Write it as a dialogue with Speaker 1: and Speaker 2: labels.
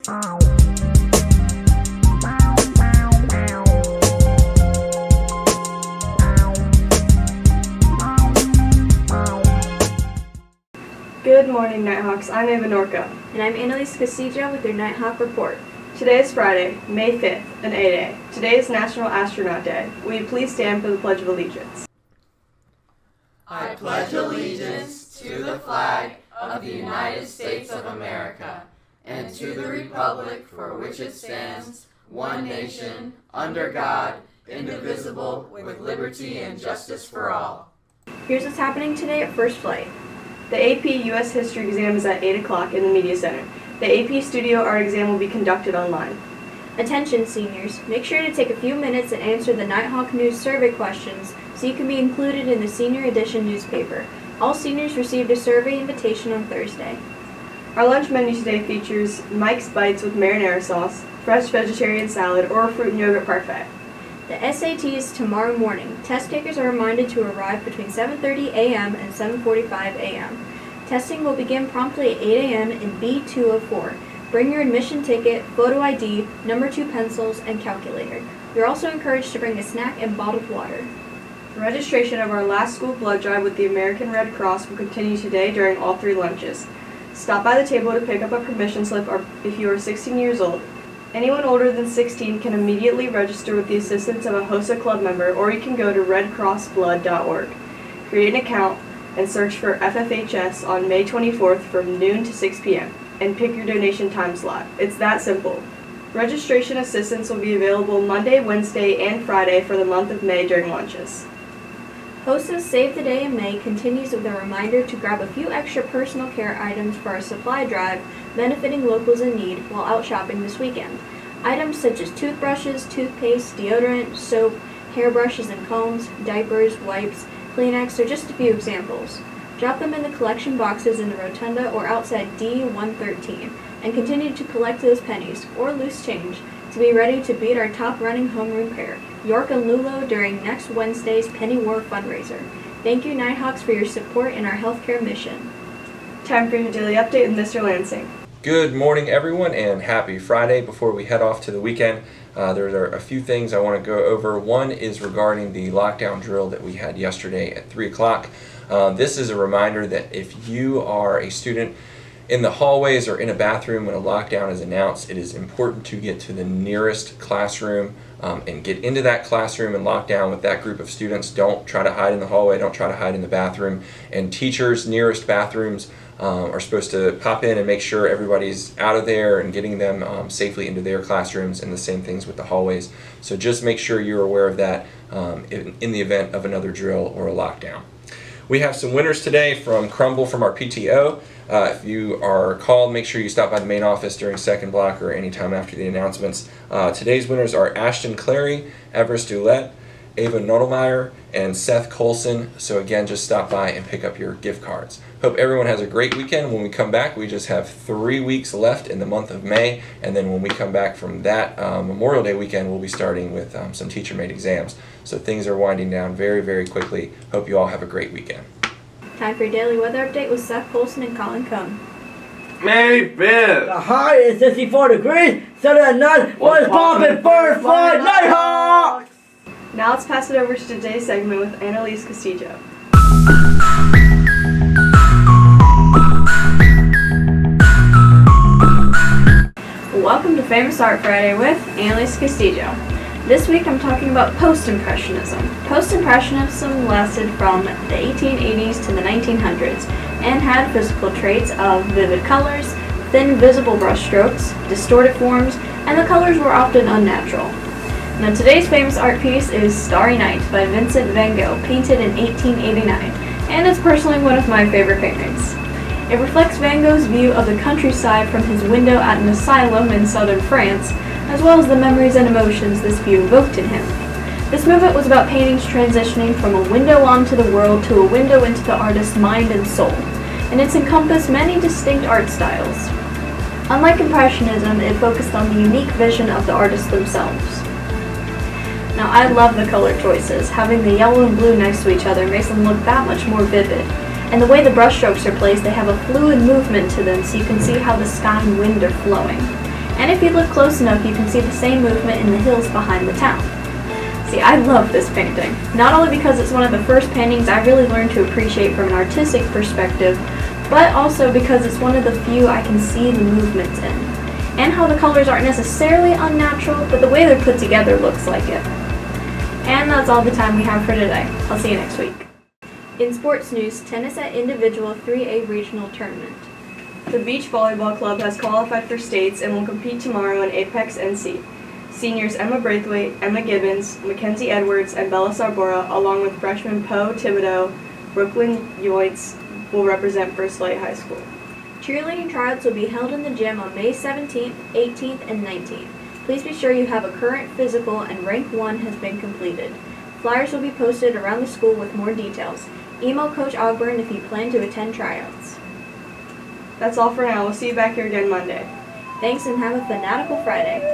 Speaker 1: Good morning, Nighthawks. I'm Ava Norca.
Speaker 2: And I'm Annalise Castillo with your Nighthawk Report.
Speaker 1: Today is Friday, May 5th, an A-Day. Today is National Astronaut Day. Will you please stand for the Pledge of Allegiance?
Speaker 3: I pledge allegiance to the flag of the United States of America and to the republic for which it stands, one nation, under God, indivisible, with liberty and justice for all.
Speaker 2: Here's what's happening today at First Flight.
Speaker 1: The AP U.S. History exam is at 8 o'clock in the Media Center. The AP Studio Art exam will be conducted online.
Speaker 2: Attention seniors, make sure to take a few minutes and answer the Nighthawk News survey questions so you can be included in the Senior Edition newspaper. All seniors received a survey invitation on Thursday.
Speaker 1: Our lunch menu today features Mike's Bites with marinara sauce, fresh vegetarian salad, or a fruit and yogurt parfait.
Speaker 2: The SAT is tomorrow morning. Test takers are reminded to arrive between 7:30 a.m. and 7:45 a.m. Testing will begin promptly at 8 a.m. in B204. Bring your admission ticket, photo ID, number 2 pencils, and calculator. You're also encouraged to bring a snack and bottled water.
Speaker 1: Registration of our last school blood drive with the American Red Cross will continue today during all 3 lunches. Stop by the table to pick up a permission slip if you are 16 years old. Anyone older than 16 can immediately register with the assistance of a HOSA club member, or you can go to redcrossblood.org. Create an account and search for FFHS on May 24th from noon to 6 p.m. and pick your donation time slot. It's that simple. Registration assistance will be available Monday, Wednesday, and Friday for the month of May during lunches.
Speaker 2: HOSA's Save the Day in May continues with a reminder to grab a few extra personal care items for our supply drive benefiting locals in need while out shopping this weekend. Items such as toothbrushes, toothpaste, deodorant, soap, hairbrushes and combs, diapers, wipes, Kleenex are just a few examples. Drop them in the collection boxes in the rotunda or outside D113 and continue to collect those pennies, or loose change, to be ready to beat our top running homeroom pair, York and Lulo, during next Wednesday's Penny War fundraiser. Thank you, Nighthawks, for your support in our healthcare mission.
Speaker 1: Time for your daily update with Mr. Lansing.
Speaker 4: Good morning, everyone, and happy Friday. Before we head off to the weekend, there are a few things I want to go over. One is regarding the lockdown drill that we had yesterday at 3 o'clock. This is a reminder that if you are a student in the hallways or in a bathroom when a lockdown is announced, it is important to get to the nearest classroom and get into that classroom and lock down with that group of students. Don't try to hide in the hallway, don't try to hide in the bathroom. And teachers nearest bathrooms are supposed to pop in and make sure everybody's out of there and getting them safely into their classrooms, and the same things with the hallways. So just make sure you're aware of that in the event of another drill or a lockdown. We have some winners today from Crumble from our PTO. If you are called, make sure you stop by the main office during second block or anytime after the announcements. Today's winners are Ashton Clary, Everest Dulett, Ava Nodelmeyer, and Seth Colson. So again, just stop by and pick up your gift cards. Hope everyone has a great weekend. When we come back, we just have 3 weeks left in the month of May, and then when we come back from that Memorial Day weekend, we'll be starting with some teacher-made exams. So things are winding down very, very quickly. Hope you all have a great weekend.
Speaker 2: Time for your daily weather update with Seth Colson and Colin Cohn.
Speaker 5: May 5th.
Speaker 6: The high is 64 degrees, so that night was popping First Flight Nighthawks!
Speaker 1: Now let's pass it over to today's segment with Annalise Castillo. Welcome to Famous Art Friday with Annalise Castillo. This week I'm talking about Post-Impressionism. Post-Impressionism lasted from the 1880s to the 1900s and had physical traits of vivid colors, thin visible brushstrokes, distorted forms, and the colors were often unnatural. Now today's famous art piece is Starry Night by Vincent van Gogh, painted in 1889, and it's personally one of my favorite paintings. It reflects Van Gogh's view of the countryside from his window at an asylum in southern France, as well as the memories and emotions this view evoked in him. This movement was about paintings transitioning from a window onto the world to a window into the artist's mind and soul, and it's encompassed many distinct art styles. Unlike Impressionism, it focused on the unique vision of the artists themselves. Now, I love the color choices. Having the yellow and blue next to each other makes them look that much more vivid. And the way the brushstrokes are placed, they have a fluid movement to them, so you can see how the sky and wind are flowing.
Speaker 2: And if you look close enough, you can see the same movement in the hills behind the town. See, I love this painting, not only because it's one of the first paintings I really learned to appreciate from an artistic perspective, but also because it's one of the few I can see the movements in, and how the colors aren't necessarily unnatural, but the way they're put together looks like it. And that's all the time we have for today. I'll see you next week. In sports news, tennis at individual 3A regional tournament.
Speaker 7: The Beach Volleyball Club has qualified for states and will compete tomorrow in Apex NC. Seniors Emma Braithwaite, Emma Gibbons, Mackenzie Edwards, and Bella Sarbora, along with freshmen Poe Thibodeau, Brooklyn Yoitz, will represent First Light High School.
Speaker 2: Cheerleading tryouts will be held in the gym on May 17th, 18th, and 19th. Please be sure you have a current physical and rank 1 has been completed. Flyers will be posted around the school with more details. Email Coach Ogburn if you plan to attend tryouts.
Speaker 7: That's all for now. We'll see you back here again Monday.
Speaker 2: Thanks and have a fanatical Friday.